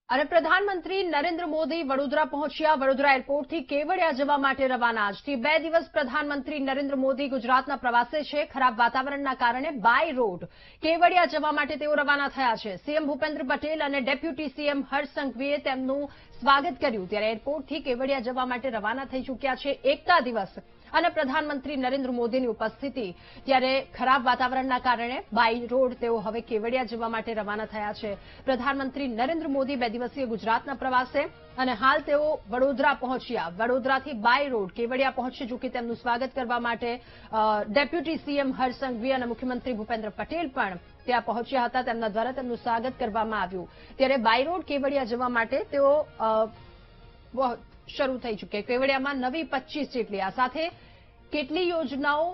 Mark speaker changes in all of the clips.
Speaker 1: અને પ્રધાનમંત્રી નરેન્દ્ર મોદી વડોદરા પહોંચ્યા. વડોદરા એરપોર્ટથી કેવડિયા જવા માટે રવાના. આજથી 2 દિવસ પ્રધાનમંત્રી નરેન્દ્ર મોદી ગુજરાતના પ્રવાસે છે. ખરાબ વાતાવરણના કારણે બાય રોડ કેવડિયા જવા માટે તેઓ રવાના થયા છે. સીએમ ભૂપેન્દ્ર પટેલ અને ડેપ્યુટી સીએમ હર્ષ સંઘવીએ તેમનું સ્વાગત કર્યું. ત્યારે એરપોર્ટથી કેવડિયા જવા માટે રવાના થઈ ચૂક્યા છે. એકતા દિવસ અને પ્રધાનમંત્રી નરેન્દ્ર મોદીની ઉપસ્થિતિ. ત્યારે ખરાબ વાતાવરણના કારણે બાય રોડ તેઓ હવે કેવડિયા જવા માટે રવાના થયા છે. પ્રધાનમંત્રી નરેન્દ્ર મોદી 2 દિવસીય ગુજરાતના પ્રવાસે અને હાલ તેઓ વડોદરા પહોંચ્યા. વડોદરાથી બાય રોડ કેવડિયા પહોંચી ચૂકી તેમનું સ્વાગત કરવા માટે ડેપ્યુટી સીએમ હર્ષ સંઘવી અને મુખ્યમંત્રી ભૂપેન્દ્ર પટેલ પણ ત્યાં પહોંચ્યા હતા. તેમના દ્વારા તેમનું સ્વાગત કરવામાં આવ્યું. ત્યારે બાય રોડ કેવડિયા જવા માટે તેઓ શરૂ થઈ ચૂકી. કેવડિયામાં નવી 25 જેટલી આ સાથે કેટલી યોજનાઓ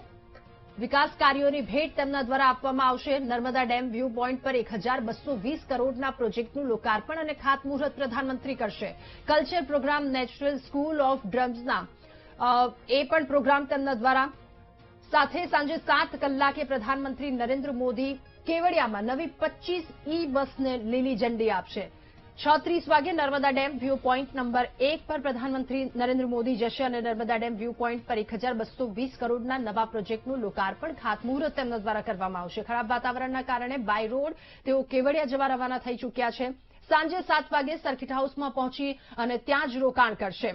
Speaker 1: વિકાસ કાર્યોની ભેટ તેમના દ્વારા આપવામાં આવશે. નર્મદા ડેમ વ્યૂ પોઈન્ટ પર 1220 કરોડના પ્રોજેક્ટનું લોકાર્પણ અને ખાતમુહૂર્ત પ્રધાનમંત્રી કરશે. Culture programme national school of ડ્રમ્સના એ પણ પ્રોગ્રામ તેમના દ્વારા. સાથે સાંજે 7 કલાકે પ્રધાનમંત્રી નરેન્દ્ર મોદી કેવડિયામાં નવી 25 ઈ બસને લીલી ઝંડી આપશે. 6:30 વાગે Narmada dam view point number 1 પર પ્રધાનમંત્રી નરેન્દ્ર મોદી જશે અને નર્મદા ડેમ વ્યૂ પોઈન્ટ પર 1220 કરોડના નવા પ્રોજેક્ટનું લોકાર્પણ ખાતમુહૂર્ત તેમના દ્વારા કરવામાં આવશે. ખરાબ વાતાવરણના કારણે બાય રોડ તેઓ કેવડિયા જવા રવાના થઈ ચૂક્યા છે. સાંજે 7 વાગે સર્કિટ હાઉસમાં પહોંચી અને ત્યાં જ રોકાણ કરશે.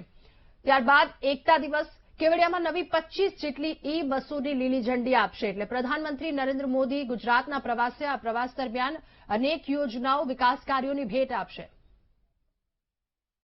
Speaker 1: ત્યારબાદ એકતા દિવસ કેવડિયામાં નવી 25 જેટલી ઈ બસોની લીલી ઝંડી આપશે. એટલે પ્રધાનમંત્રી નરેન્દ્ર મોદી ગુજરાતના પ્રવાસે આ પ્રવાસ દરમિયાન અનેક યોજનાઓ વિકાસ કાર્યોની ભેટ આપશે.